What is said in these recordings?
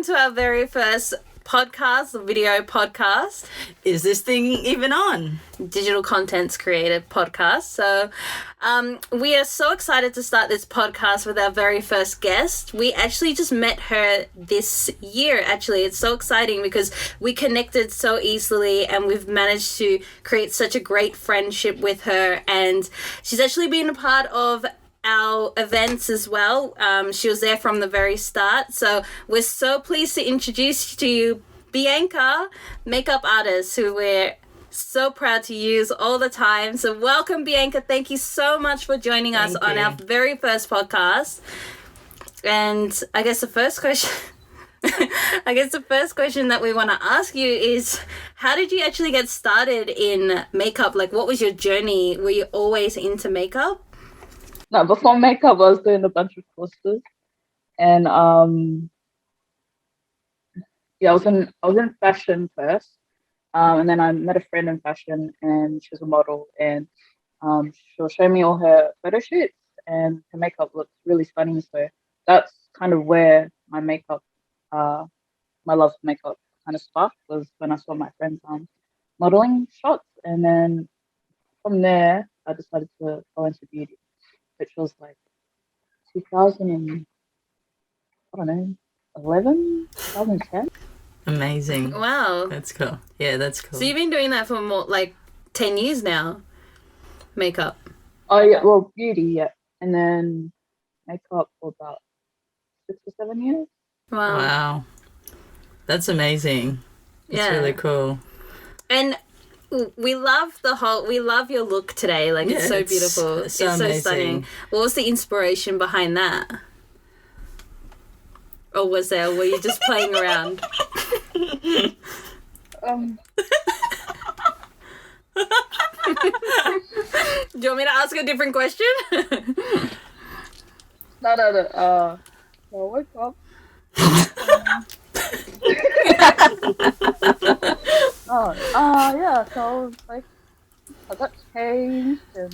to our very first podcast, video podcast. Is this thing even on? Digital Contents Creative Podcast. So we are so excited to start this podcast with our very first guest. We actually just met her this year, actually. It's so exciting because we connected so easily and we've managed to create such a great friendship with her. And she's actually been a part of our events as well. She was there from the very start. So we're so pleased to introduce to you Bianca, makeup artist, who we're so proud to use all the time. So welcome, Bianca. Thank you so much for joining us on our very first podcast. And I guess the first question that we want to ask you is, how did you actually get started in makeup? Like, what was your journey? Were you always into makeup? No, before makeup, I was doing a bunch of courses, and I was in fashion first, and then I met a friend in fashion, and she's a model, and she'll show me all her photo shoots, and her makeup looks really stunning. So that's kind of where my makeup, my love for makeup kind of sparked, was when I saw my friend's modeling shots, and then from there I decided to go into beauty, which was like 2011, 2010. Amazing. Wow. That's cool. Yeah, that's cool. So you've been doing that for more like 10 years now, makeup? Oh yeah, well, beauty, yeah. And then makeup for about 6 or 7 years. Wow. That's amazing. It's really cool. And we love your look today. Like, it's so beautiful. It's so stunning. What was the inspiration behind that? Or were you just playing around? Do you want me to ask a different question? No. Well, wake up. Yeah, so like I got changed and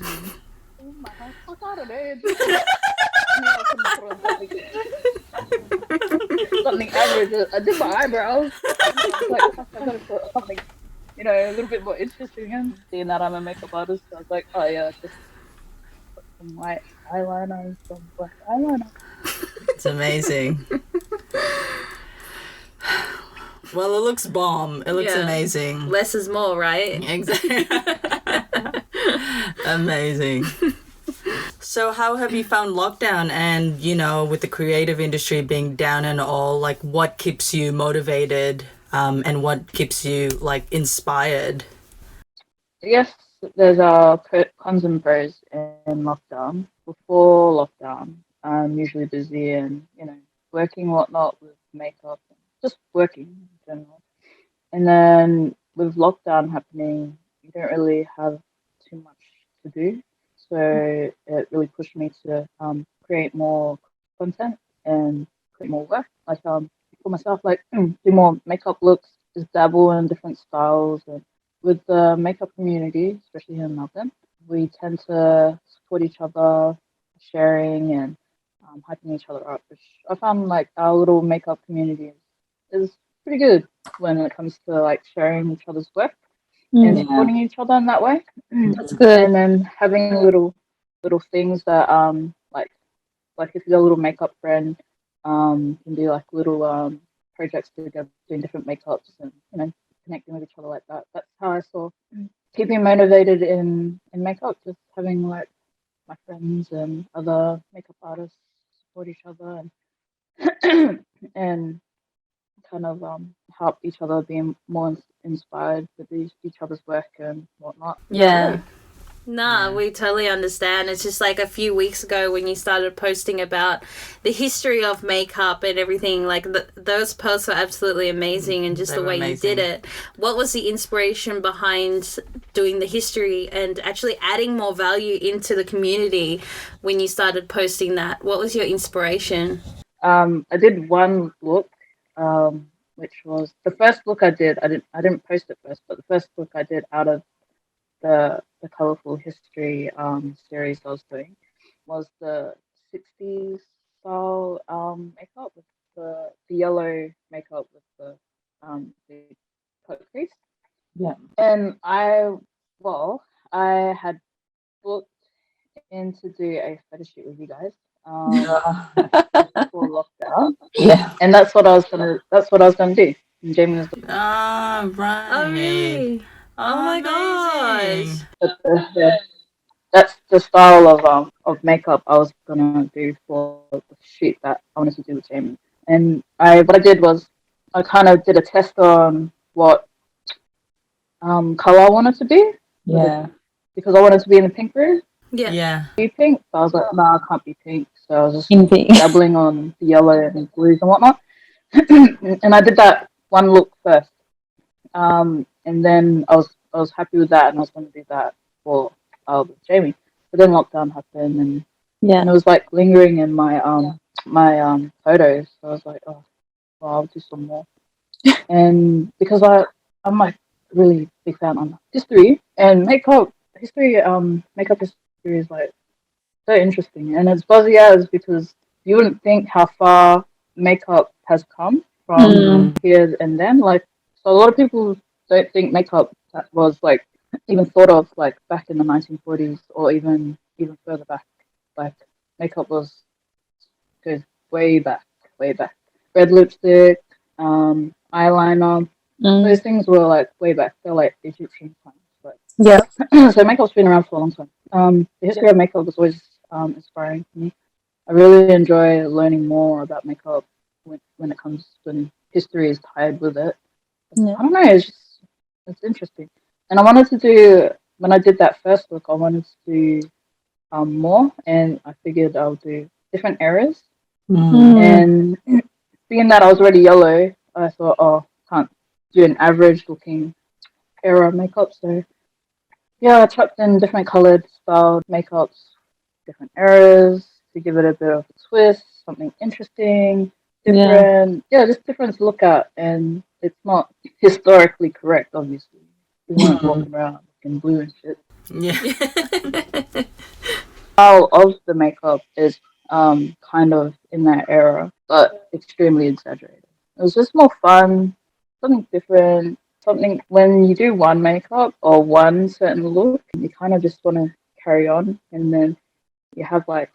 my house got out of there. Something average. I did my eyebrows. I was like, I gotta put something, a little bit more interesting in. Seeing that I'm a makeup artist, I was like, oh yeah, just put some white eyeliner and some black eyeliner. It's amazing. Well, it looks bomb. It looks amazing. Less is more, right? Exactly. Amazing. So how have you found lockdown and, with the creative industry being down and all, like, what keeps you motivated and what keeps you, like, inspired? Yes, there's cons and pros in lockdown. Before lockdown, I'm usually busy and, working whatnot with makeup, just working in general. And then with lockdown happening, you don't really have too much to do. So it really pushed me to create more content and create more work. Like for myself, like do more makeup looks, just dabble in different styles. And with the makeup community, especially here in Melbourne, we tend to support each other, sharing and hyping each other up, which I found like our little makeup community is pretty good when it comes to like sharing each other's work and supporting each other in that way. That's good. And then having little things that like if you're a little makeup friend, can do like little projects together, doing different makeups and connecting with each other like that. That's how I saw keeping motivated in makeup, just having like my friends and other makeup artists support each other and and kind of help each other be more inspired with each other's work and whatnot. Yeah. We totally understand. It's just like a few weeks ago when you started posting about the history of makeup and everything, like those posts were absolutely amazing, and just the way you did it. What was the inspiration behind doing the history and actually adding more value into the community when you started posting that? What was your inspiration? I did one look, which was the first look I did. I didn't post it first, but the first look I did out of the colourful history series I was doing was the 60s style makeup with the yellow makeup with the cut crease. Yeah. And I had booked in to do a photo shoot with you guys before lockdown. Yeah. And that's what I was gonna do. And Jamie was Right. Oh, really? Oh my amazing. gosh. that's the style of makeup I was gonna do for the shoot that I wanted to do with Jamie. And what I did was I kind of did a test on what color I wanted to be. Yeah. Because I wanted to be in the pink room. Yeah. Yeah. Be pink. So I was like, nah, I can't be pink. So I was just In pink. dabbling on the yellow and blues and whatnot. And I did that one look first. And then I was happy with that, and I was going to do that for with Jamie. But then lockdown happened, and it was like lingering in my photos. So I was like, oh, well, I'll do some more. And because I'm like really big fan on history and makeup history. Makeup history is like so interesting, and it's buzzy as because you wouldn't think how far makeup has come from here and then. Like, so a lot of people don't think makeup was like even thought of like back in the 1940s or even further back. Like, makeup goes way back. Red lipstick, eyeliner, those things were like way back. They're like Egyptian times. But so makeup's been around for a long time. The history of makeup was always inspiring to me. I really enjoy learning more about makeup when it comes when history is tied with it. Yeah. I don't know, it's interesting. And I wanted to do, when I did that first look, I wanted to do more, and I figured I'll do different eras. And being that I was already yellow, I thought, oh, can't do an average looking era of makeup. So yeah, I chucked in different colored styled makeups, different eras to give it a bit of a twist, something interesting, different. Yeah, just different to look at, and it's not historically correct, obviously. We weren't walking around looking blue and shit. Yeah. Style of the makeup is kind of in that era, but extremely exaggerated. It was just more fun, something different, something when you do one makeup or one certain look, you kind of just want to carry on, and then you have like,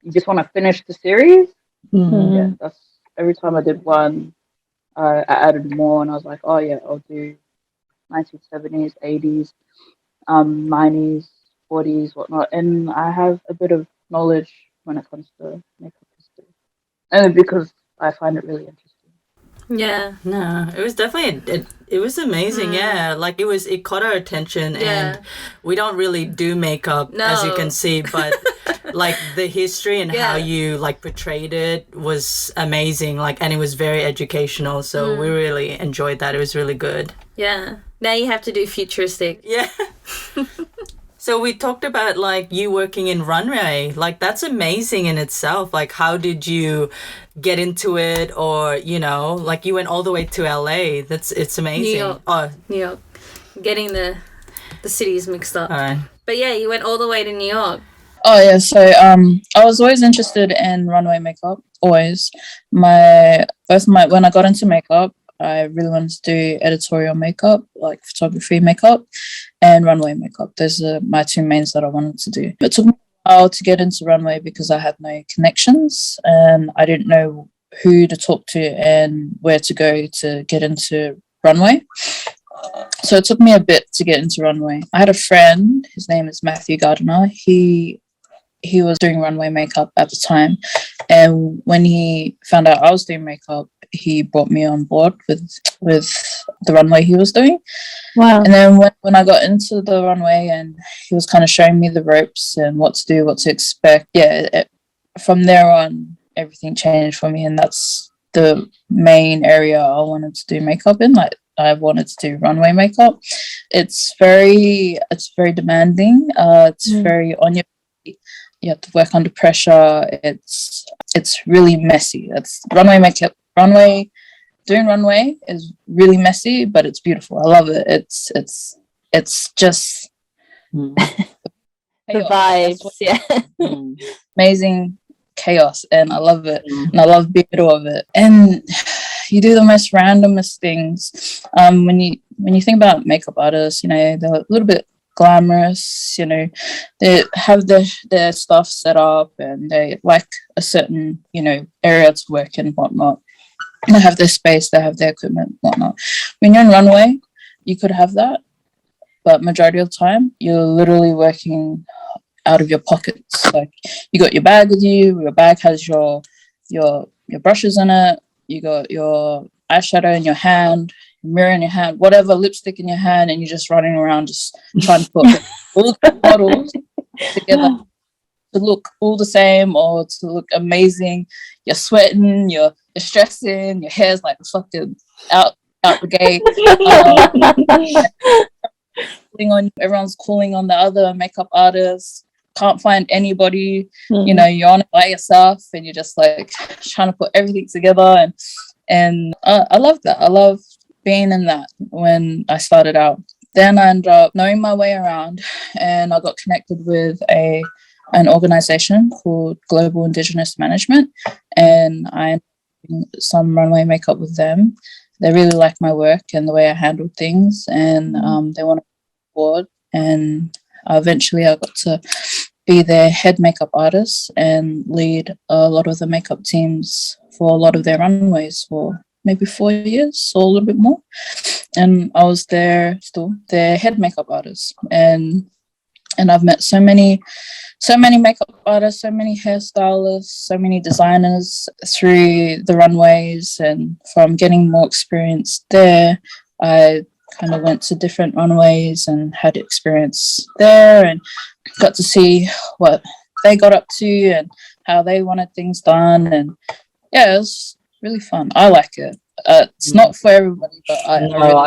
you just want to finish the series. Yeah, that's every time I did one, I added more, and I was like, oh yeah, I'll do 1970s, 80s, 90s, 40s, whatnot. And I have a bit of knowledge when it comes to makeup history, only because I find it really interesting. Yeah. No, it was definitely it was amazing. Yeah, like it caught our attention, and we don't really do makeup, as you can see, but like the history and how you like portrayed it was amazing. Like, and it was very educational, so we really enjoyed that. It was really good. Yeah. Now you have to do futuristic. Yeah. So we talked about like you working in runway. Like, that's amazing in itself. Like, how did you get into it? Or, you know, like you went all the way to LA. It's amazing. New York. Oh, New York. Getting the cities mixed up. all right. But yeah, you went all the way to New York. Oh yeah, so I was always interested in runway makeup. Always. When I got into makeup, I really wanted to do editorial makeup, like photography makeup and runway makeup. Those are my two mains that I wanted to do. It took me a while to get into runway because I had no connections and I didn't know who to talk to and where to go to get into runway. So it took me a bit to get into runway. I had a friend, his name is Matthew Gardiner. He was doing runway makeup at the time. And when he found out I was doing makeup, he brought me on board with the runway he was doing. Wow. And then when I got into the runway and he was kind of showing me the ropes and what to do, what to expect, from there on, everything changed for me. And that's the main area I wanted to do makeup in. Like, I wanted to do runway makeup. It's very demanding. It's very on your feet. You have to work under pressure. It's really messy. It's runway makeup. Doing runway is really messy, but it's beautiful. I love it. It's just the vibes. Yeah. Amazing chaos, and I love it, and I love being middle of it. And you do the most randomest things. When you think about makeup artists, you know, they're a little bit glamorous, you know, they have their stuff set up, and they like a certain, you know, area to work in and whatnot. And they have their space, they have their equipment, whatnot. When you're on runway, you could have that, but majority of the time, you're literally working out of your pockets. Like, you got your bag with you. Your bag has your brushes in it. You got your eyeshadow in your hand, mirror in your hand, whatever, lipstick in your hand, and you're just running around just trying to put all the models together to look all the same or to look amazing. You're sweating, you're stressing, your hair's like fucking out the gate. Everyone's calling on the other makeup artists. Can't find anybody. You know, you're on it by yourself, and you're just like trying to put everything together. And I love that. I love being in that when I started out. Then I ended up knowing my way around, and I got connected with an organization called Global Indigenous Management, and I did some runway makeup with them. They really liked my work and the way I handled things, and they wanted me on board. And eventually I got to be their head makeup artist and lead a lot of the makeup teams for a lot of their runways for maybe 4 years or a little bit more. And I was their head makeup artist. And I've met so many makeup artists, so many hairstylists, so many designers through the runways. And from getting more experience there, I kind of went to different runways and had experience there and got to see what they got up to and how they wanted things done. And yeah, it was really fun. I like it. It's not for everybody, but I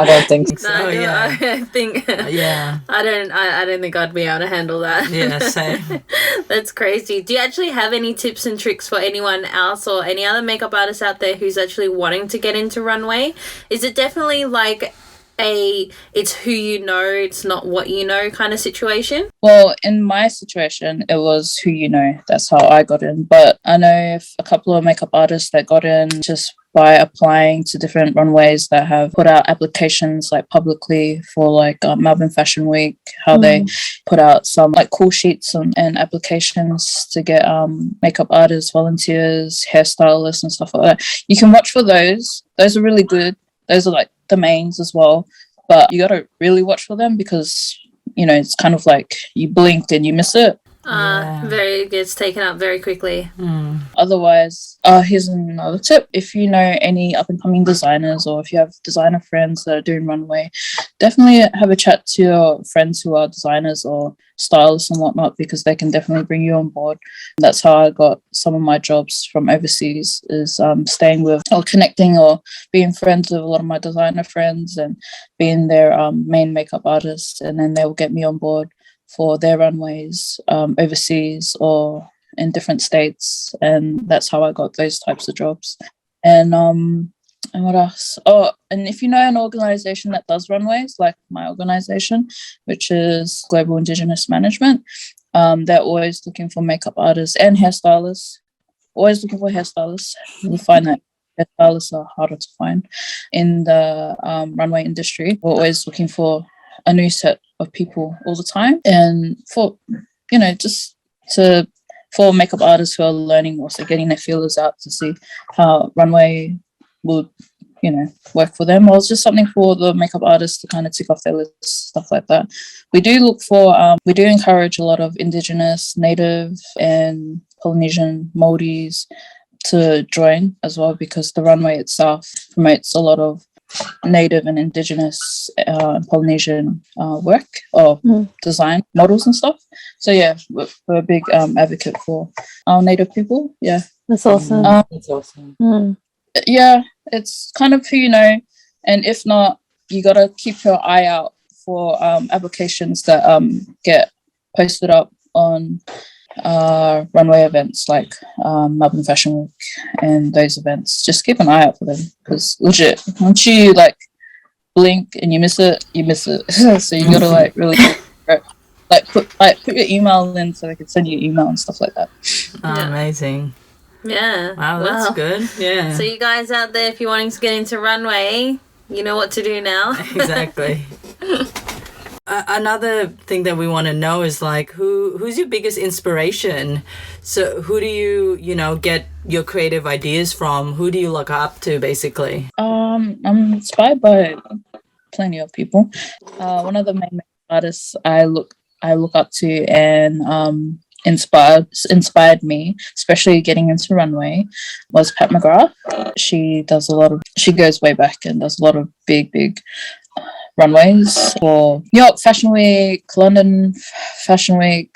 don't think so. No, Yeah. I think Yeah. I don't think I'd be able to handle that. Yeah, same. That's crazy. Do you actually have any tips and tricks for anyone else or any other makeup artists out there who's actually wanting to get into runway? Is it definitely like it's who you know, it's not what you know kind of situation? Well, in my situation, it was who you know. That's how I got in. But I know a couple of makeup artists that got in just by applying to different runways that have put out applications like publicly for like Melbourne Fashion Week, how they put out some like call sheets and applications to get makeup artists, volunteers, hairstylists and stuff like that. You can watch for those. Those are really good. Those are like the mains as well. But you got to really watch for them because, you know, it's kind of like you blinked and you miss it. Very gets taken up very quickly. Otherwise, here's another tip. If you know any up and coming designers or if you have designer friends that are doing runway, definitely have a chat to your friends who are designers or stylists and whatnot, because they can definitely bring you on board. That's how I got some of my jobs from overseas, is staying with or connecting or being friends with a lot of my designer friends and being their main makeup artist, and then they will get me on board for their runways overseas or in different states. And that's how I got those types of jobs. And what else? Oh, and if you know an organization that does runways, like my organization, which is Global Indigenous Management, they're always looking for makeup artists and hairstylists. Always looking for hairstylists. You find that hairstylists are harder to find in the runway industry. We're always looking for a new set of people all the time, and for, you know, just for makeup artists who are learning, also getting their feelers out to see how runway would, you know, work for them, or it's just something for the makeup artists to kind of tick off their list, stuff like that. We do look for we do encourage a lot of Indigenous, Native and Polynesian Māoris to join as well, because the runway itself promotes a lot of Native and Indigenous Polynesian work or design models and stuff. So yeah, we're a big advocate for our Native people. Yeah, that's awesome. That's awesome. Yeah, it's kind of who you know, and if not, you gotta keep your eye out for applications that get posted up on runway events like Melbourne Fashion Week and those events. Just keep an eye out for them, because legit, once you like blink and you miss it, you miss it. So you gotta like really put your email in so they can send you email and stuff like that. Amazing. Yeah. Wow, that's good. Yeah. So you guys out there, if you're wanting to get into runway, you know what to do now. Exactly. Another thing that we want to know is like who's your biggest inspiration? So who do you know, get your creative ideas from? Who do you look up to, basically? I'm inspired by plenty of people. One of the main artists I look up to and inspired me, especially getting into runway, was Pat McGrath. She goes way back and does a lot of big runways for New York Fashion Week, London Fashion Week,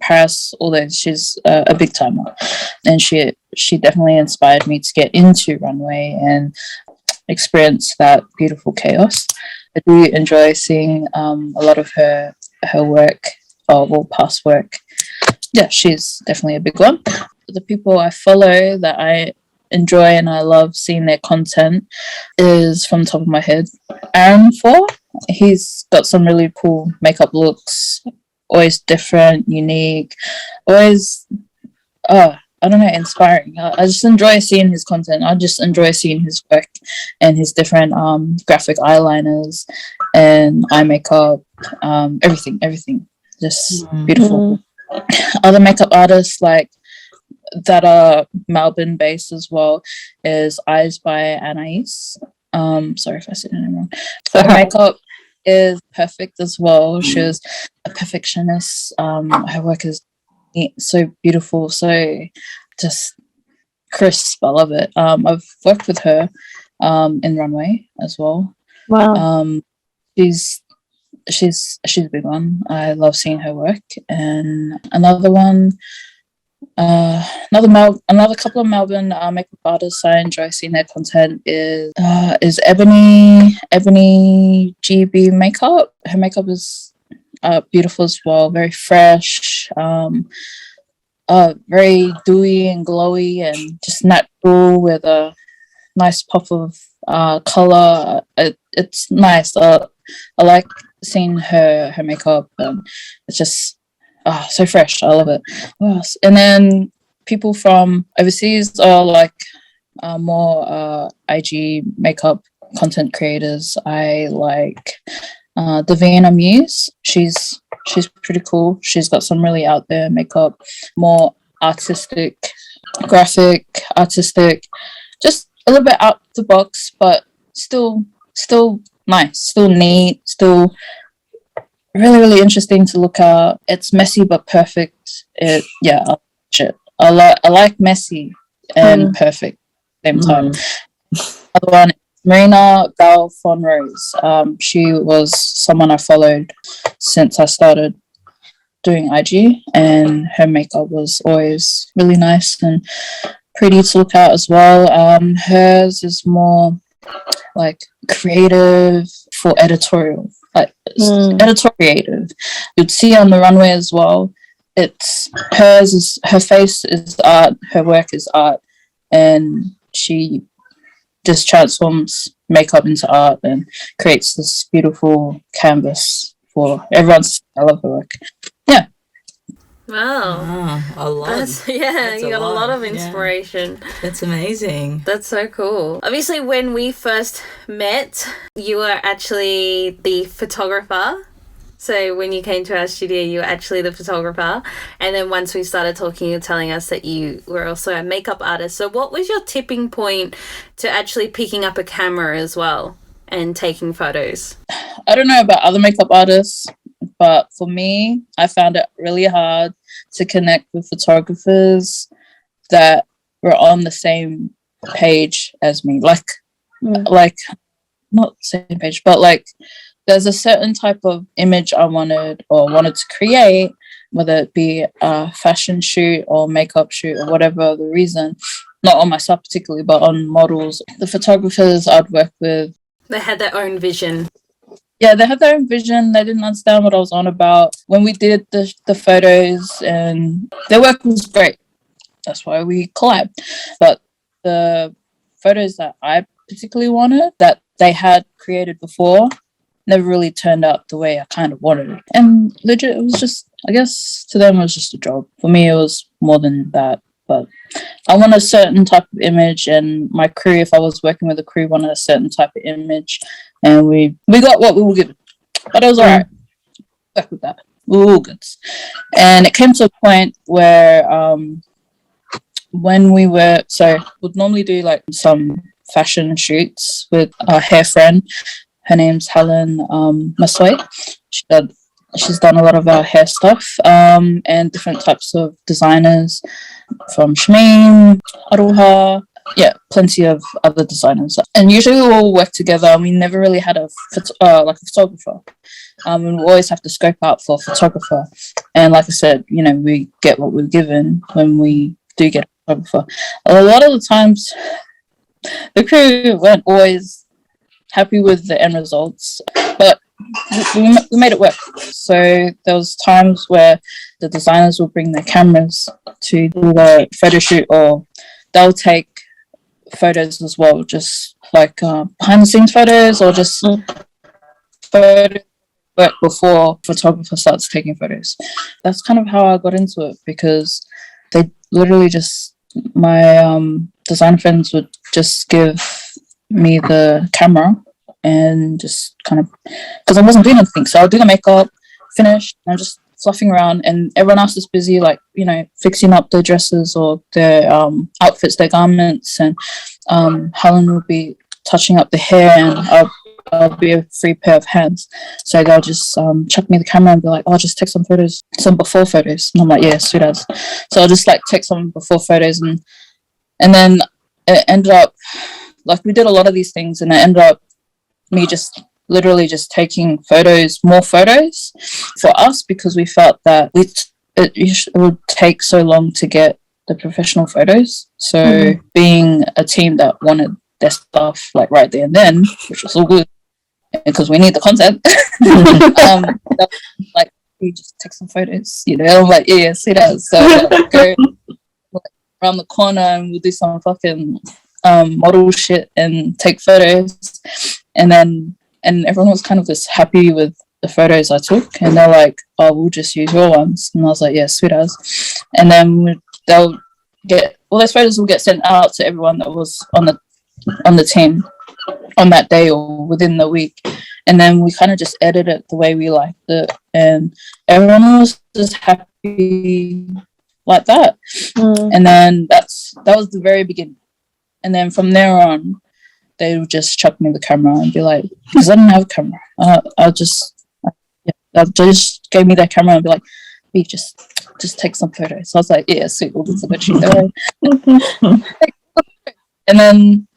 Paris, all those. She's a big timer, and she definitely inspired me to get into runway and experience that beautiful chaos. I do enjoy seeing a lot of her work, or past work. Yeah, she's definitely a big one. The people I follow that I enjoy and I love seeing their content is, from the top of my head, Aaron 4. He's got some really cool makeup looks, always different, unique, always I don't know, inspiring. I just enjoy seeing his content. I just enjoy seeing his work and his different graphic eyeliners and eye makeup, everything. Just beautiful. Other makeup artists like that are Melbourne based as well is Eyes by Anais. Sorry if I said her name wrong. Her makeup is perfect as well. She's a perfectionist. Her work is so beautiful, so just crisp. I love it. I've worked with her in runway as well. Wow. She's a big one. I love seeing her work. And another one, another couple of Melbourne makeup artists I enjoy seeing their content is Ebony GB makeup. Her makeup is beautiful as well, very fresh, very dewy and glowy and just natural with a nice pop of color. It's nice. I like seeing her makeup, and it's just so fresh. I love it. And then people from overseas are like more IG makeup content creators. I like Davina Muse. She's pretty cool. She's got some really out there makeup, more artistic, graphic, artistic, just a little bit out the box, but still nice, still neat, still really interesting to look at. It's messy but perfect. I like messy and perfect at the same time. Other one, Marina Gal Von Rose. She was someone I followed since I started doing IG, and her makeup was always really nice and pretty to look at as well. Hers is more like creative for editorial, like editorial creative. You'd see on the runway as well. Her face is art, her work is art, and she just transforms makeup into art and creates this beautiful canvas for everyone to see. I love her work. Yeah. Wow. A lot. That's you got a lot of inspiration. Yeah. That's amazing. That's so cool. Obviously, when we first met, you were actually the photographer. So when you came to our studio, you were actually the photographer. And then once we started talking, you were telling us that you were also a makeup artist. So what was your tipping point to actually picking up a camera as well and taking photos? I don't know about other makeup artists, but for me, I found it really hard to connect with photographers that were on the same page as me. Like not same page, but like there's a certain type of image I wanted to create, whether it be a fashion shoot or makeup shoot or whatever the reason, not on myself particularly, but on models. The photographers I'd work with, they had their own vision. Yeah, they had their own vision. They didn't understand what I was on about. When we did the photos, and their work was great. That's why we collabed. But the photos that I particularly wanted, that they had created before, never really turned out the way I kind of wanted it. And legit, it was just, I guess to them it was just a job. For me, it was more than that. but I want a certain type of image, and my crew, if I was working with a crew, wanted a certain type of image, and we got what we were given, but it was alright. Back with that, we were all good. And it came to a point where when we would normally do like some fashion shoots with our hair friend. Her name's Helen Masway. She's done a lot of our hair stuff, and different types of designers from Shmeen, Aroha, plenty of other designers. And usually we all work together, and we never really had a photographer. And we always have to scope out for a photographer. And like I said, we get what we're given when we do get a photographer. A lot of the times, the crew weren't always happy with the end results, but we made it work. So there was times where the designers will bring their cameras to do a photo shoot, or they'll take photos as well, just like behind the scenes photos, or just photos work before photographer starts taking photos. That's kind of how I got into it, because they literally just, my design friends would just give me the camera and just kind of, because I wasn't doing anything, so I'll do the makeup, finish, and I'm just fluffing around, and everyone else is busy, like, fixing up their dresses or their outfits, their garments, and Helen will be touching up the hair, and I'll be a free pair of hands. So they'll just chuck me the camera and be like, "Oh, just take some photos, some before photos." And I'm like, "Yeah, sweet as." So I'll just like take some before photos, and then it ended up like we did a lot of these things, and it ended up me just literally just taking more photos for us, because we felt that it would take so long to get the professional photos. So being a team that wanted their stuff like right there and then, which was all good because we need the content, like we just take some photos, I'm like, yeah, see that. So like, go around the corner and we'll do some fucking model shit and take photos, and everyone was kind of just happy with the photos I took, and they're like, "Oh, we'll just use your ones," and I was like, "Yeah, sweet as." And then they'll get those photos will get sent out to everyone that was on the team on that day or within the week, and then we kind of just edit it the way we liked it, and everyone was just happy like that. And then that was the very beginning, and then from there on, they would just chuck me the camera and be like, because I didn't have a camera, they'll just gave me their camera and be like, "We just take some photos." So I was like, "Yeah, sweet, we'll do some good shit." And then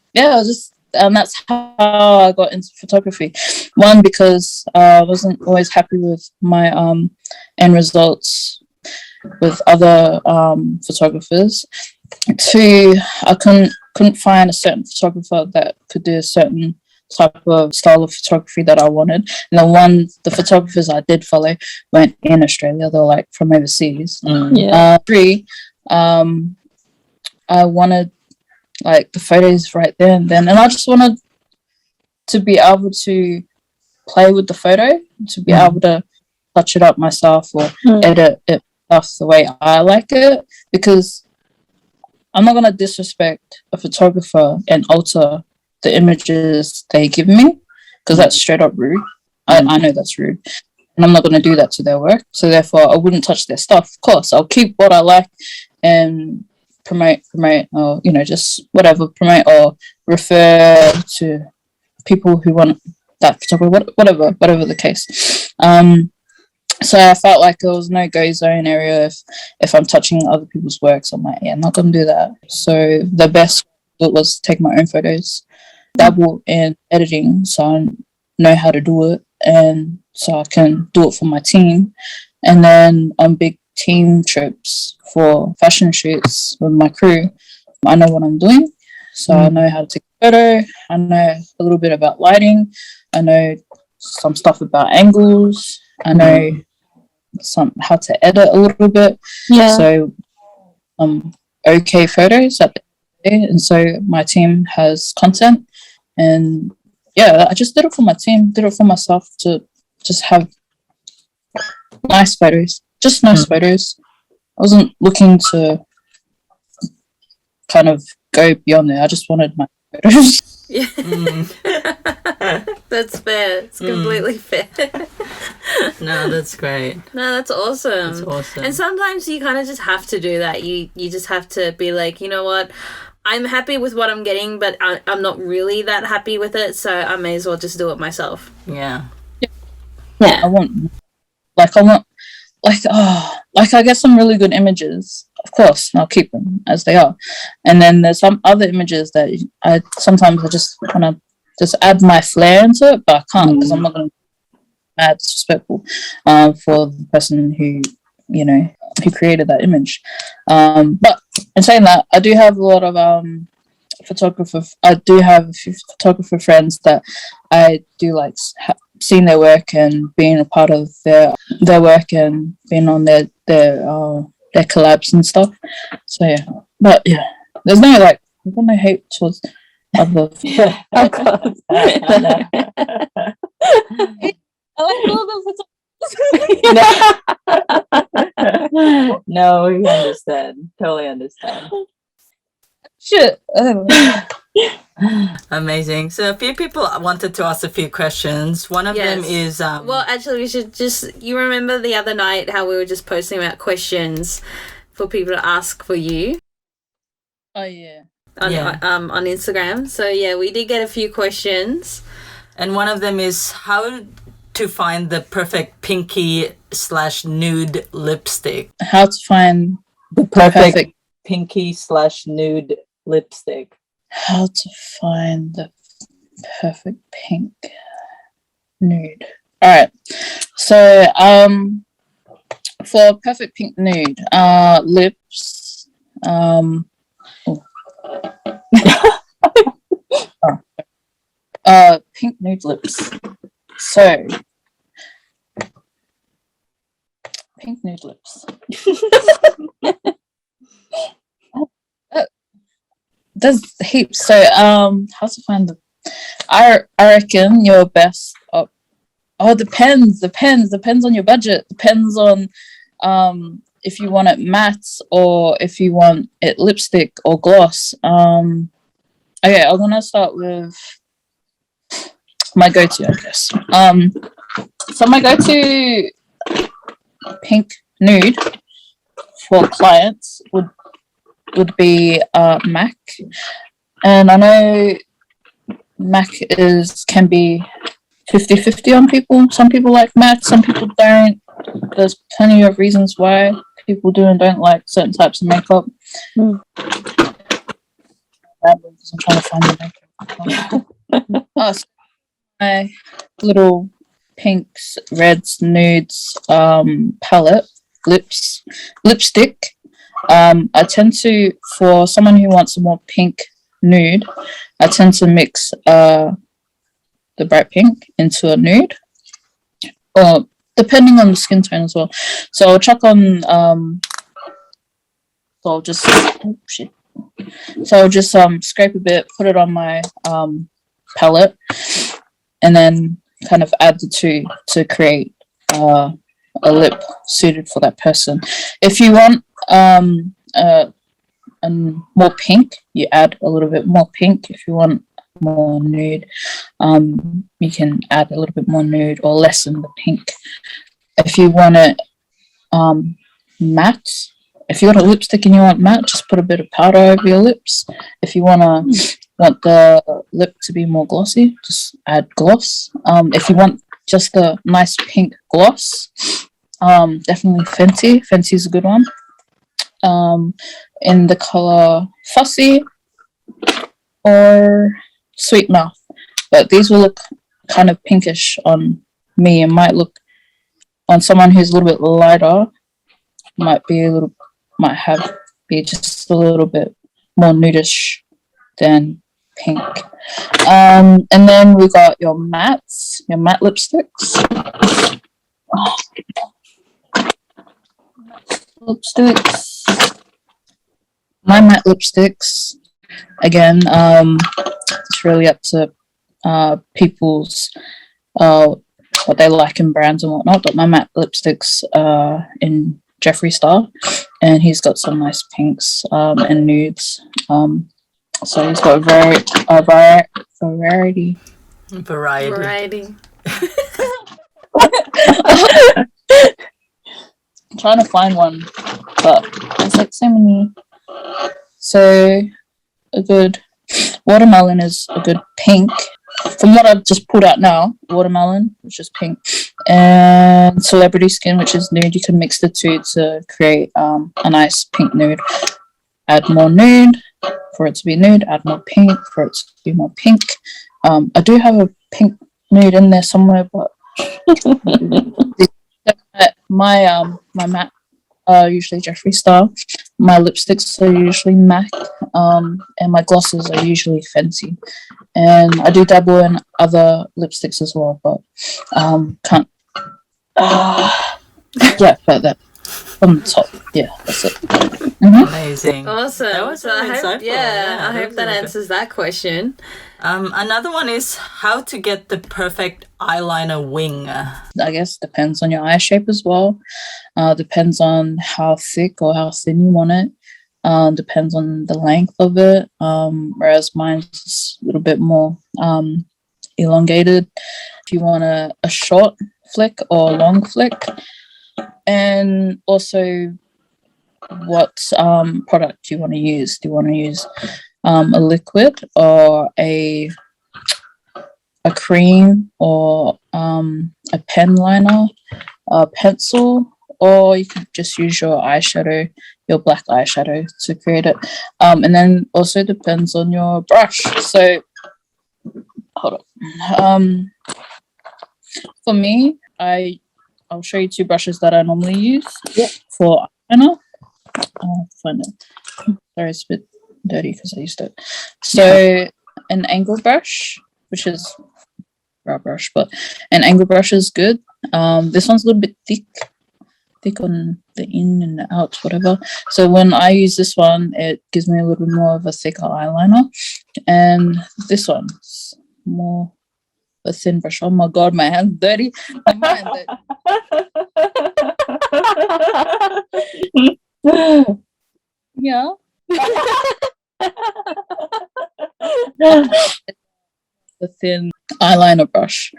and that's how I got into photography. One, because I wasn't always happy with my end results with other photographers. Two, I couldn't find a certain photographer that could do a certain type of style of photography that I wanted. And the photographers I did follow weren't in Australia, they were like from overseas. Three, I wanted like the photos right there and then, and I just wanted to be able to play with the photo, to be able to touch it up myself or edit it stuff the way I like it, because I'm not going to disrespect a photographer and alter the images they give me, because that's straight up rude. I know that's rude, and I'm not going to do that to their work. So therefore, I wouldn't touch their stuff. Of course, I'll keep what I like and promote, or just whatever, promote or refer to people who want that photography, whatever the case. So I felt like there was no go zone area if I'm touching other people's works. I'm like, yeah, I'm not going to do that. So the best was take my own photos, dabble in editing so I know how to do it, and so I can do it for my team. And then on big team trips for fashion shoots with my crew, I know what I'm doing. So I know how to take a photo. I know a little bit about lighting. I know some stuff about angles. I know how to edit a little bit. So okay photos at the end, and so my team has content, and I just did it for my team, did it for myself, to just have nice photos, just nice photos. I wasn't looking to kind of go beyond it. I just wanted my photos. Yeah. That's fair. It's completely fair. No, that's great. No, that's awesome. That's awesome. And sometimes you kind of just have to do that. You just have to be like, you know what? I'm happy with what I'm getting, but I'm not really that happy with it, so I may as well just do it myself. Yeah. Yeah, I want I get some really good images, of course, and I'll keep them as they are. And then there's some other images that I just want to just add my flair into it, but I can't because I'm not going to add disrespectful for the person who created that image. But in saying that, I do have a lot of I do have a few photographer friends that I do like seeing their work and being a part of their work and being on their collabs and stuff. So yeah, but yeah, there's no no hate towards other. Yeah, of course. I like all the No, we understand. Totally understand. shit. Amazing. So a few people wanted to ask a few questions. One of them is well, actually, we should you remember the other night how we were just posting about questions for people to ask for you? Oh yeah. On Instagram. So yeah, we did get a few questions. And one of them is how to find the perfect pinky/nude lipstick. How to find The perfect pinky/nude lipstick. How to find the perfect pink nude. All right. So for perfect pink nude, lips. Pink nude lips. So pink nude lips. There's heaps. So how to find the I reckon your best depends on your budget, depends on if you want it matte or if you want it lipstick or gloss. Okay, I'm gonna start with my go-to, I guess. So my go-to pink nude for clients would be MAC, and I know MAC can be 50-50 on people. Some people like MAC, some people don't. There's plenty of reasons why people do and don't like certain types of makeup. I'm trying to find the makeup. So my little pinks, reds, nudes palette, lipstick. I tend to, for someone who wants a more pink nude, I tend to mix the bright pink into a nude, or depending on the skin tone as well. So I'll chuck on, so I'll just scrape a bit, put it on my palette, and then kind of add the two to create a lip suited for that person. If you want more pink, you add a little bit more pink. If you want more nude, you can add a little bit more nude or lessen the pink. If you want it matte, if you want a lipstick and you want matte, just put a bit of powder over your lips. If you want the lip to be more glossy, just add gloss. If you want just a nice pink gloss, definitely Fenty. Fenty's a good one. In the color Fussy or Sweet Mouth, but these will look kind of pinkish on me and might look on someone who's a little bit lighter, might be just a little bit more nudish than pink. And then we got your matte lipsticks. My matte lipsticks, again, it's really up to people's what they like in brands and whatnot, but my matte lipsticks in Jeffree Star, and he's got some nice pinks and nudes. So he's got variety. Variety. I'm trying to find one, but there's like so many. So a good watermelon is a good pink. From what I've just pulled out now, watermelon, which is pink, and celebrity skin, which is nude. You can mix the two to create a nice pink nude. Add more nude for it to be nude. Add more pink for it to be more pink. I do have a pink nude in there somewhere, but my matte are usually Jeffree Star. My lipsticks are usually MAC, and my glosses are usually Fenty. And I do dabble in other lipsticks as well, but can't. Yeah, but that on the top. Yeah, that's it. Mm-hmm. Amazing. Awesome. That was So really I hope, insightful. I hope was that really good. answers that question. Another one is how to get the perfect eyeliner wing. I guess depends on your eye shape as well. Depends on how thick or how thin you want it. Depends on the length of it. Whereas mine's a little bit more elongated. If you want a short flick or long flick, and also what product do you want to use? Do you want to use a liquid or a cream or a pen liner, a pencil, or you can just use your eyeshadow, your black eyeshadow to create it. And then also depends on your brush. So hold on. For me, I'll show you two brushes that I normally use for eyeliner. I'll find it. Sorry, it's a bit dirty because I used it. So an angle brush, which is brow brush, but an angle brush is good. This one's a little bit thick on the in and the out, whatever. So when I use this one, it gives me a little bit more of a thicker eyeliner. And this one's more a thin brush. Oh my god, my hand's dirty. My hand's dirty. Yeah. The thin eyeliner brush.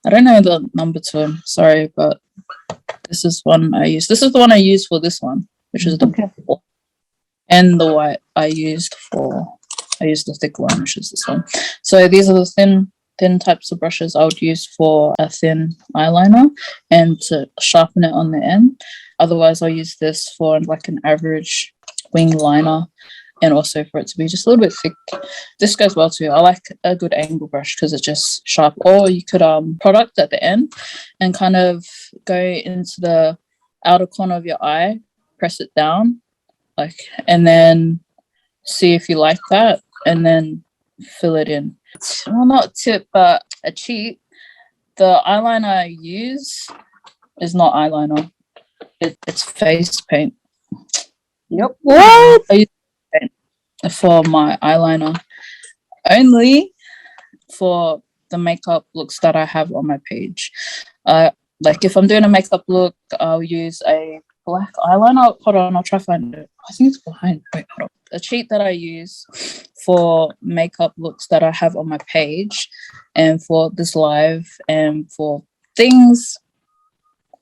I don't know the number to them, sorry, but this is one I use. This is the one I use for this one, which is the purple. And the white I used the thick one, which is this one. So these are the thin types of brushes I would use for a thin eyeliner and to sharpen it on the end. Otherwise, I'll use this for like an average wing liner and also for it to be just a little bit thick. This goes well too. I like a good angle brush because it's just sharp. Or you could product at the end and kind of go into the outer corner of your eye, press it down, and then see if you like that, and then fill it in. Well, not a tip, but a cheat. The eyeliner I use is not eyeliner. It's face paint. Yep. What? I use paint for my eyeliner. Only for the makeup looks that I have on my page. Like if I'm doing a makeup look, I'll use a black eyeliner. Hold on, I'll try to find it. I think it's behind. Wait, hold on. A cheat that I use for makeup looks that I have on my page and for this live and for things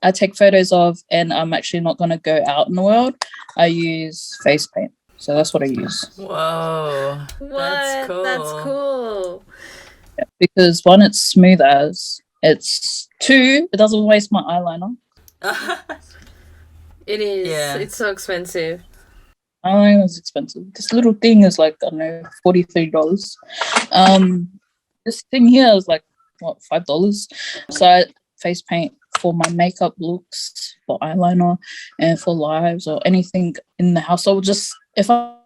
I take photos of and I'm actually not going to go out in the world, I use face paint. So that's what I use. Whoa. What? That's cool. That's cool. Yeah, because one, it's smooth as. It's two, it doesn't waste my eyeliner. It is. Yeah. It's so expensive. Eyeliner is expensive. This little thing is like, I don't know, $43. This thing here is like, what, $5? So I face paint for my makeup looks, for eyeliner, and for lives or anything in the house. So just if I'm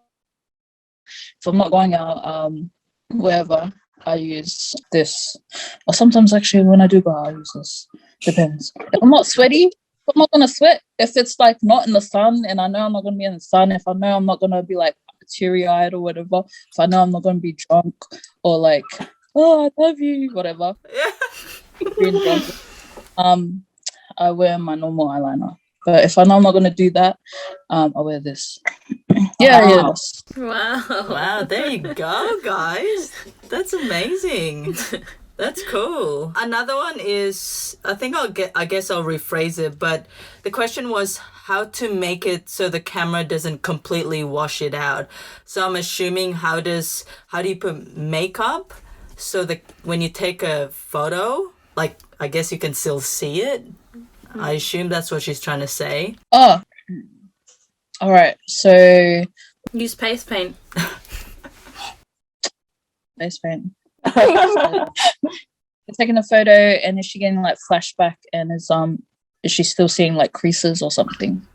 not going out, wherever, I use this. Or sometimes actually when I do go out, I use this. Depends. If I'm not sweaty, I'm not gonna sweat. If it's like not in the sun and I know I'm not gonna be in the sun, if I know I'm not gonna be like teary-eyed or whatever, if I know I'm not gonna be drunk or like, oh, I love you, whatever. Being drunk. I wear my normal eyeliner. But if I know I'm not gonna do that, I'll wear this. Yeah, Wow. yes. Wow. Wow, there you go, guys. That's amazing. That's cool. Another one is, I guess I'll rephrase it, but the question was how to make it so the camera doesn't completely wash it out. So I'm assuming how do you put makeup so that when you take a photo, like I guess you can still see it. I assume that's what she's trying to say. Oh, all right. So Use face paint. face paint. You're taking a photo, and is she getting like flashback? And is she still seeing like creases or something?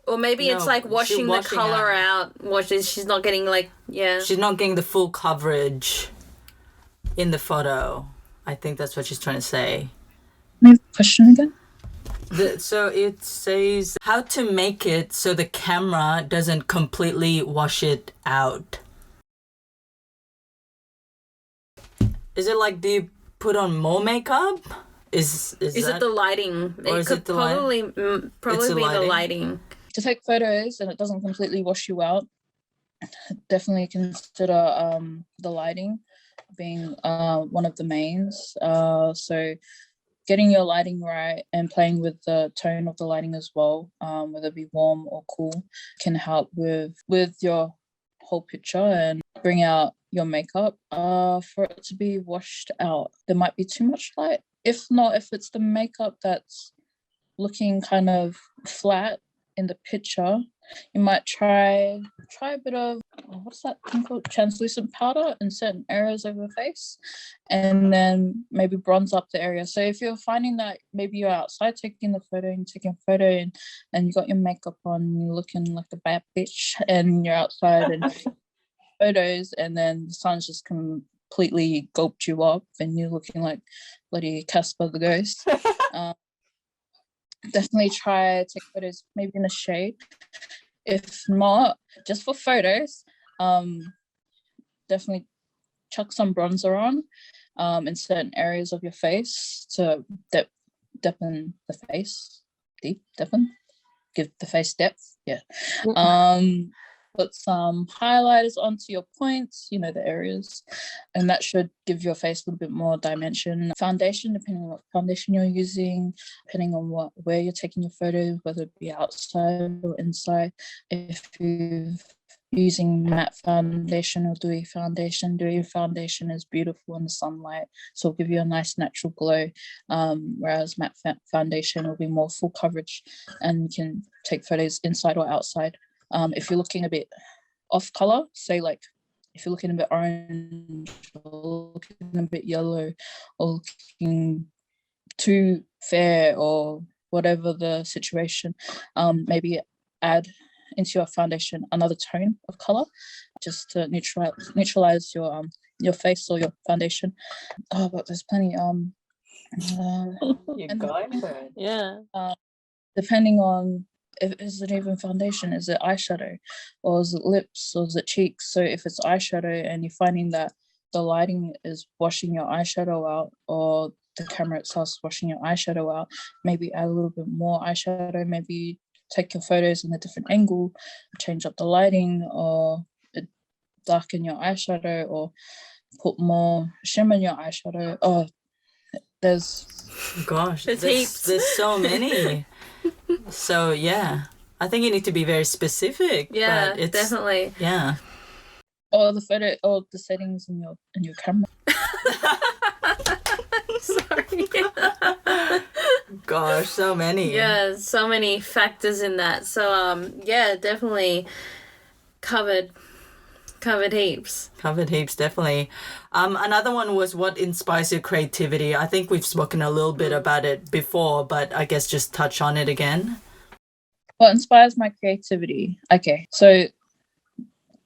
Or maybe it's No, like washing the washing color out. She's not getting like, yeah. She's not getting the full coverage in the photo. I think that's what she's trying to say. Maybe question again. So it says how to make it so the camera doesn't completely wash it out. Is it like, do you put on more makeup? Is it the lighting? Or It is could it the probably It's the be the lighting? lighting. To take photos and it doesn't completely wash you out, definitely consider the lighting being one of the mains. So getting your lighting right and playing with the tone of the lighting as well, whether it be warm or cool, can help with your whole picture and bring out your makeup. For it to be washed out, there might be too much light. If it's the makeup that's looking kind of flat in the picture, you might try a bit of what's that thing called, translucent powder in certain areas of your face, and then maybe bronze up the area. So if you're finding that maybe you're outside taking a photo and you got your makeup on and you're looking like a bad bitch and you're outside and photos and then the sun's just completely gulped you up and you're looking like bloody Casper the Ghost, definitely try to take photos maybe in a shade. If not, just for photos, definitely chuck some bronzer on in certain areas of your face to deepen the face. Give the face depth. Yeah. Put some highlighters onto your points, the areas, and that should give your face a little bit more dimension. Foundation, depending on what foundation you're using, depending on where you're taking your photos, whether it be outside or inside. If you're using matte foundation or dewy foundation is beautiful in the sunlight, so it'll give you a nice natural glow, whereas matte foundation will be more full coverage and you can take photos inside or outside. If you're looking a bit off color, say like if you're looking a bit orange or looking a bit yellow or looking too fair or whatever the situation, maybe add into your foundation another tone of color just to neutralize your face or your foundation. But there's plenty. You're going for it. Yeah. Depending on, is it even foundation? Is it eyeshadow? Or is it lips? Or is it cheeks? So if it's eyeshadow and you're finding that the lighting is washing your eyeshadow out, or the camera itself is washing your eyeshadow out, maybe add a little bit more eyeshadow. Maybe take your photos in a different angle, change up the lighting, or darken your eyeshadow, or put more shimmer in your eyeshadow. Oh, there's heaps. There's so many. So yeah, I think you need to be very specific. Yeah, but it's, definitely. Yeah. Or the photo, or the settings in your camera. Sorry. Gosh, so many. Yeah, so many factors in that. So yeah, definitely covered heaps. Covered heaps, definitely. Another one was what inspires your creativity. I think we've spoken a little bit about it before, but I guess just touch on it again. What inspires my creativity? Okay, so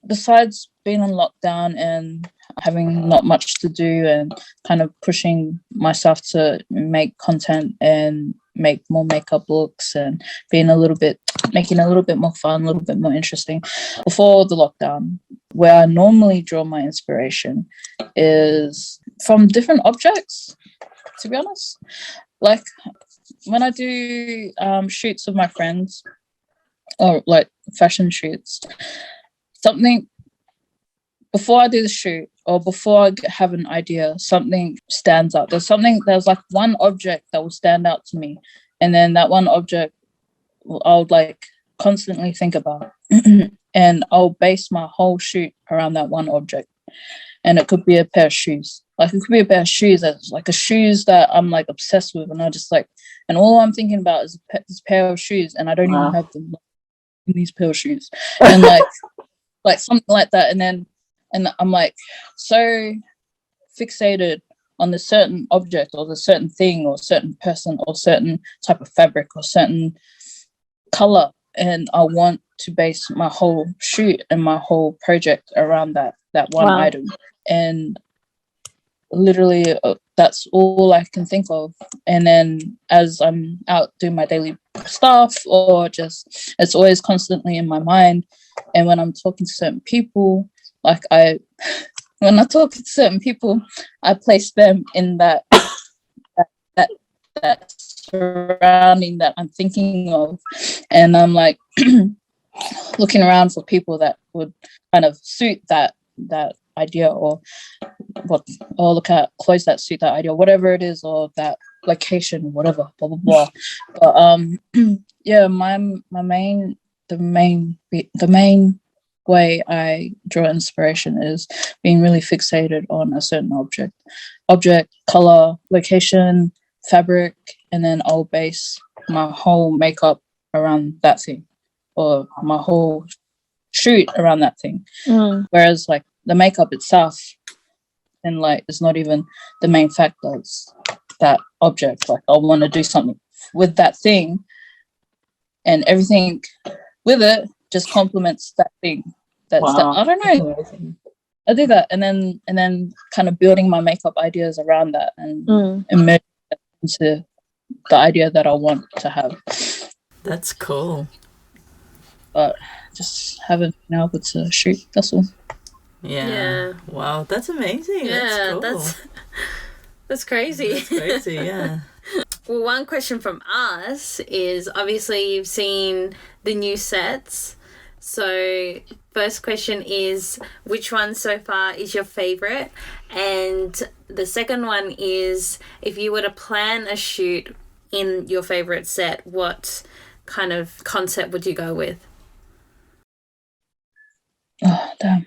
besides being on lockdown and having not much to do and kind of pushing myself to make content and make more makeup looks and making a little bit more fun, a little bit more interesting. Before the lockdown, where I normally draw my inspiration is from different objects, to be honest. Like when I do shoots with my friends, or like fashion shoots, something before I do the shoot or before I have an idea, something stands out. There's like one object that will stand out to me, and then that one object I'll like constantly think about, and I'll base my whole shoot around that one object. And it could be a pair of shoes. Like it could be a pair of shoes that's like a shoes that I'm like obsessed with, and I just like, and all I'm thinking about is this pair of shoes, and I don't even have them in these pair of shoes, and like something like that, and I'm like so fixated on the certain object or the certain thing or certain person or certain type of fabric or certain color, and I want to base my whole shoot and my whole project around that one item. And literally that's all I can think of. And then as I'm out doing my daily stuff, or just it's always constantly in my mind. And when I'm talking to certain people, like when I talk to certain people, I place them in that surrounding that I'm thinking of, and I'm like looking around for people that would kind of suit that idea, or look at clothes that suit that idea, whatever it is, or that location, whatever, blah blah blah. But yeah, the main way I draw inspiration is being really fixated on a certain object, color, location, fabric, and then I'll base my whole makeup around that thing, or my whole shoot around that thing. Whereas like the makeup itself, and like it's not even the main factor, it's that object. Like I want to do something with that thing, and everything with it just complements that thing. I don't know. I do that, and then kind of building my makeup ideas around that, and merge it into the idea that I want to have. That's cool. But just haven't been able to shoot. That's all. Yeah. Wow, that's amazing. Yeah, that's cool. That's crazy. That's crazy, yeah. Well, one question from us is, obviously you've seen the new sets. So first question is, which one so far is your favorite? And the second one is, if you were to plan a shoot in your favorite set, what kind of concept would you go with? Oh damn.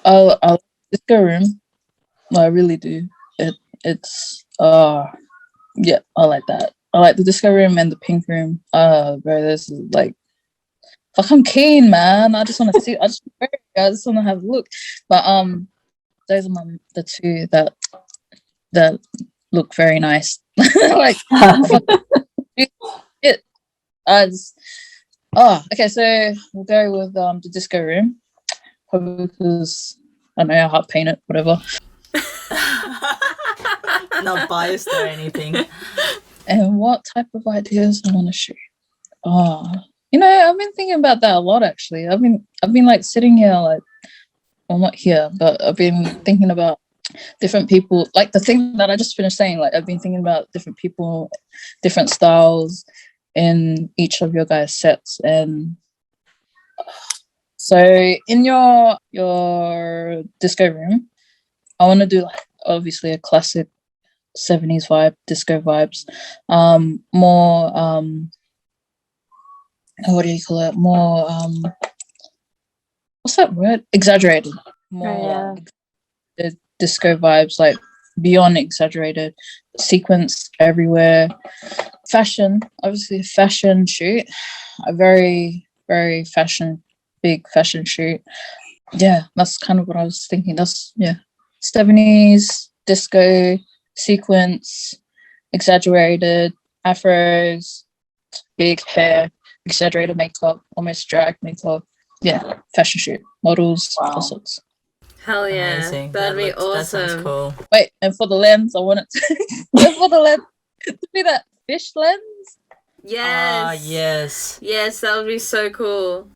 I'll disco room. I really do. It's yeah, I like that. I like the disco room and the pink room. Bro, this is like I'm keen, man. I just want to see. I just want to have a look. But those are the two that look very nice. Like it. Okay. So we'll go with the disco room, probably because I don't know how to paint it. Whatever. Not biased or anything. And what type of ideas I want to shoot? You know, I've been thinking about that a lot actually. I've been like sitting here, like, well, not here, but I've been thinking about different people, like the thing that I just finished saying, like I've been thinking about different people, different styles in each of your guys' sets. And so in your disco room, I want to do like obviously a classic 70s vibe, disco vibes, more what do you call it, more what's that word, exaggerated, more the disco vibes, like beyond exaggerated, sequence everywhere, fashion, obviously a fashion shoot, a very very big fashion shoot. Yeah, that's kind of what I was thinking. That's 70s disco, sequence, exaggerated afros, big hair, exaggerated makeup, almost drag makeup. Yeah, fashion shoot, models, all sorts. Hell yeah. Amazing. That'd be awesome. That sounds cool. Wait, and for the lens, I want it to be that fish lens. Yes. Yes. Yes, that would be so cool.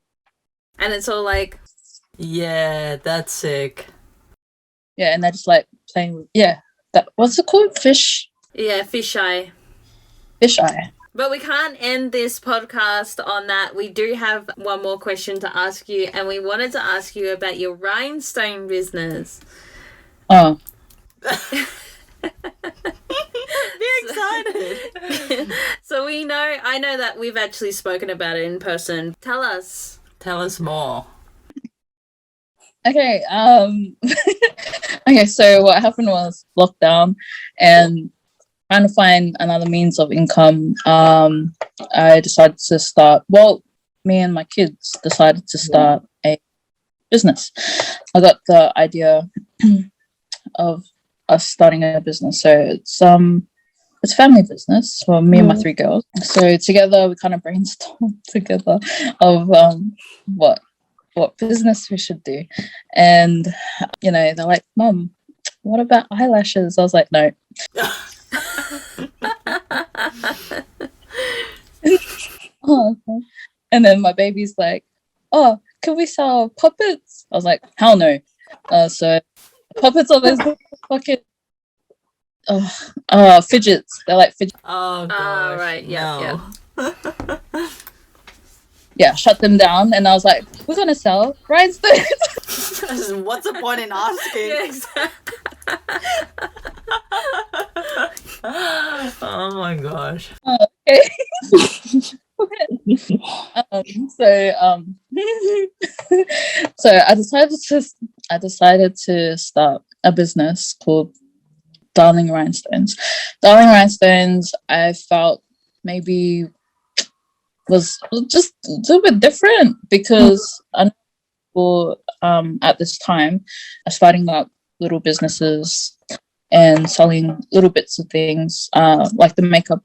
And it's all like... Yeah, that's sick. Yeah, and they're just like playing with... Yeah, that... What's it called? Fish? Yeah, fish eye. Fish eye. But we can't end this podcast on that. We do have one more question to ask you, and we wanted to ask you about your rhinestone business. Oh, Be excited. So I know that we've actually spoken about it in person. Tell us more. okay. Okay. So what happened was lockdown, and trying to find another means of income. I decided to start. Well, me and my kids decided to start a business. I got the idea of us starting a business. So it's a family business for me and my 3 girls. So together we kind of brainstormed together of what business we should do. And they're like, Mom, what about eyelashes? I was like, no. Oh, okay. And then my baby's like, oh, can we sell puppets? I was like, hell no. So puppets are those fucking fidgets. They're like fidgets. Oh, gosh. right. Yeah. No. Yeah, shut them down. And I was like, we're gonna sell rhinestones. What's the point in asking? Yeah, exactly. Oh my gosh. Okay. So I decided to start a business called Darling Rhinestones. Darling Rhinestones, I felt maybe was just a little bit different because at this time are starting up little businesses and selling little bits of things, like the makeup.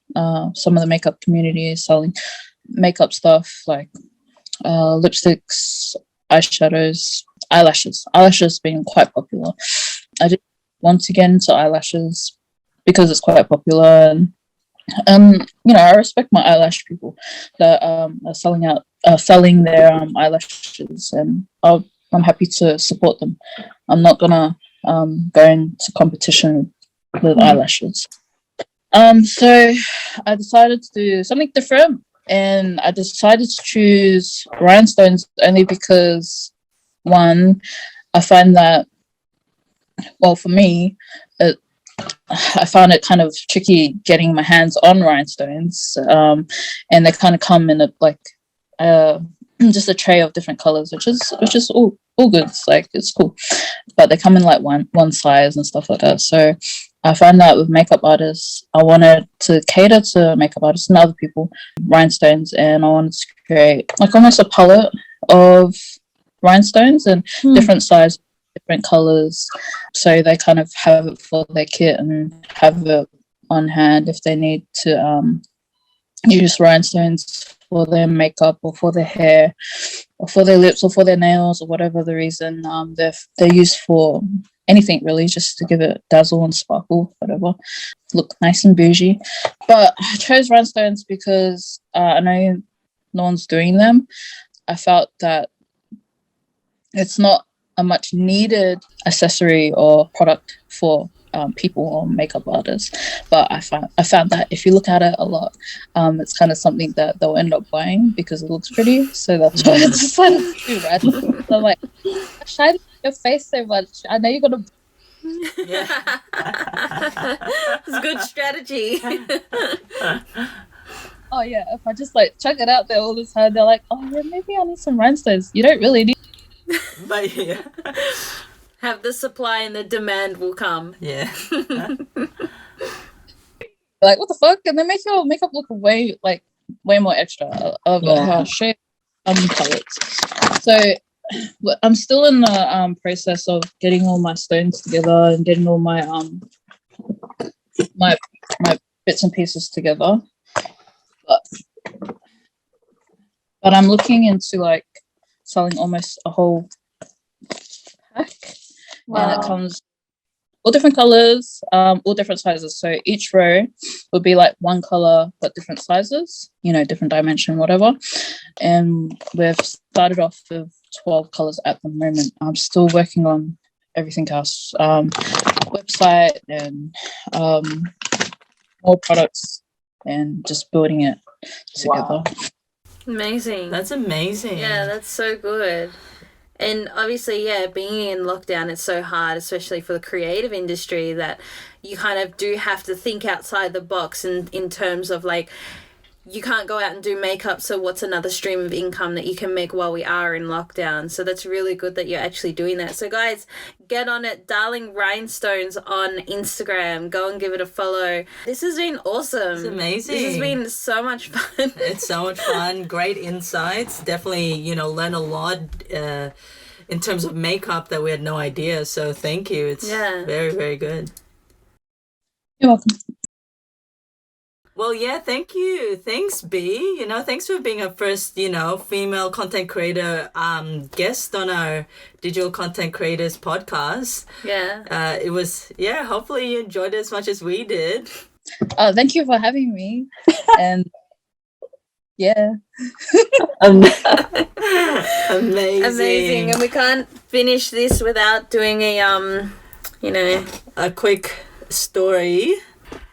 Some of the makeup community is selling makeup stuff like lipsticks, eyeshadows, eyelashes. Eyelashes being quite popular. I did want to get into eyelashes because it's quite popular, and I respect my eyelash people that are selling their eyelashes, and I'm happy to support them. I'm not gonna go into competition with eyelashes. So I decided to do something different, and I decided to choose rhinestones only because, one, I find that, well, for me, I found it kind of tricky getting my hands on rhinestones, and they kind of come in just a tray of different colors, which is all good. It's like, it's cool, but they come in like one size and stuff like that. So I found that with makeup artists, I wanted to cater to makeup artists and other people, rhinestones, and I wanted to create like almost a palette of rhinestones and different size, different colors, so they kind of have it for their kit and have it on hand if they need to use rhinestones for their makeup or for their hair or for their lips or for their nails or whatever the reason. They're used for anything really, just to give it dazzle and sparkle, whatever, look nice and bougie. But I chose rhinestones because I know no one's doing them. I felt that it's not a much needed accessory or product for people or makeup artists, but I found that if you look at it a lot, it's kind of something that they'll end up buying because it looks pretty. So that's why I decided to do red. So I'm like, shine your face so much. I know you're gonna. Yeah. It's a good strategy. Oh yeah, if I just like chuck it out there all the time, they're like, oh yeah, maybe I need some rhinestones. You don't really need. But yeah. Have the supply and the demand will come. Yeah. Like, what the fuck? And they make your makeup look way more extra. I'll show you palettes. So I'm still in the process of getting all my stones together and getting all my my bits and pieces together. But I'm looking into like selling almost a whole pack. Wow. And it comes all different colors, all different sizes. So each row would be like one color but different sizes, different dimension, whatever. And we've started off with 12 colors at the moment. I'm still working on everything else, website and more products and just building it together. Wow. Amazing. That's amazing. Yeah, that's so good. And obviously, yeah, being in lockdown, it's so hard, especially for the creative industry, that you kind of do have to think outside the box in terms of like, you can't go out and do makeup, so what's another stream of income that you can make while we are in lockdown? So that's really good that you're actually doing that. So guys, get on it. Darling Rhinestones on Instagram. Go and give it a follow. This has been awesome. It's amazing. This has been so much fun. It's so much fun. Great insights. Definitely, learn a lot in terms of makeup that we had no idea. So thank you. It's very, very good. You're welcome. Well, yeah, thank you. Thanks, B. Thanks for being our first, female content creator guest on our Digital Content Creators podcast. Yeah. It was, hopefully you enjoyed it as much as we did. Thank you for having me. And yeah. Amazing. Amazing. And we can't finish this without doing a quick story.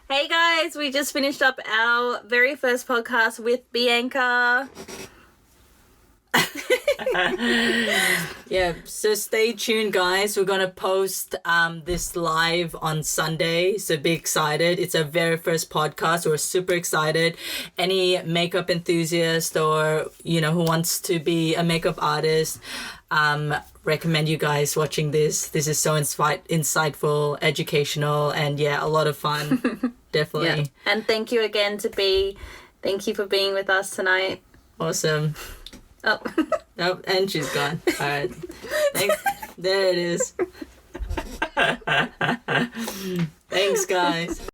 Hey guys, we just finished up our very first podcast with Bianca. Yeah, so stay tuned, guys. We're gonna post this live on Sunday, so be excited. It's our very first podcast. We're super excited. Any makeup enthusiast or who wants to be a makeup artist, recommend you guys watching this. This is so insightful, educational, and a lot of fun. Definitely. Yeah. And thank you again to B. Thank you for being with us tonight. Awesome. Oh. Oh, and she's gone. All right. Thanks. There it is. Thanks, guys.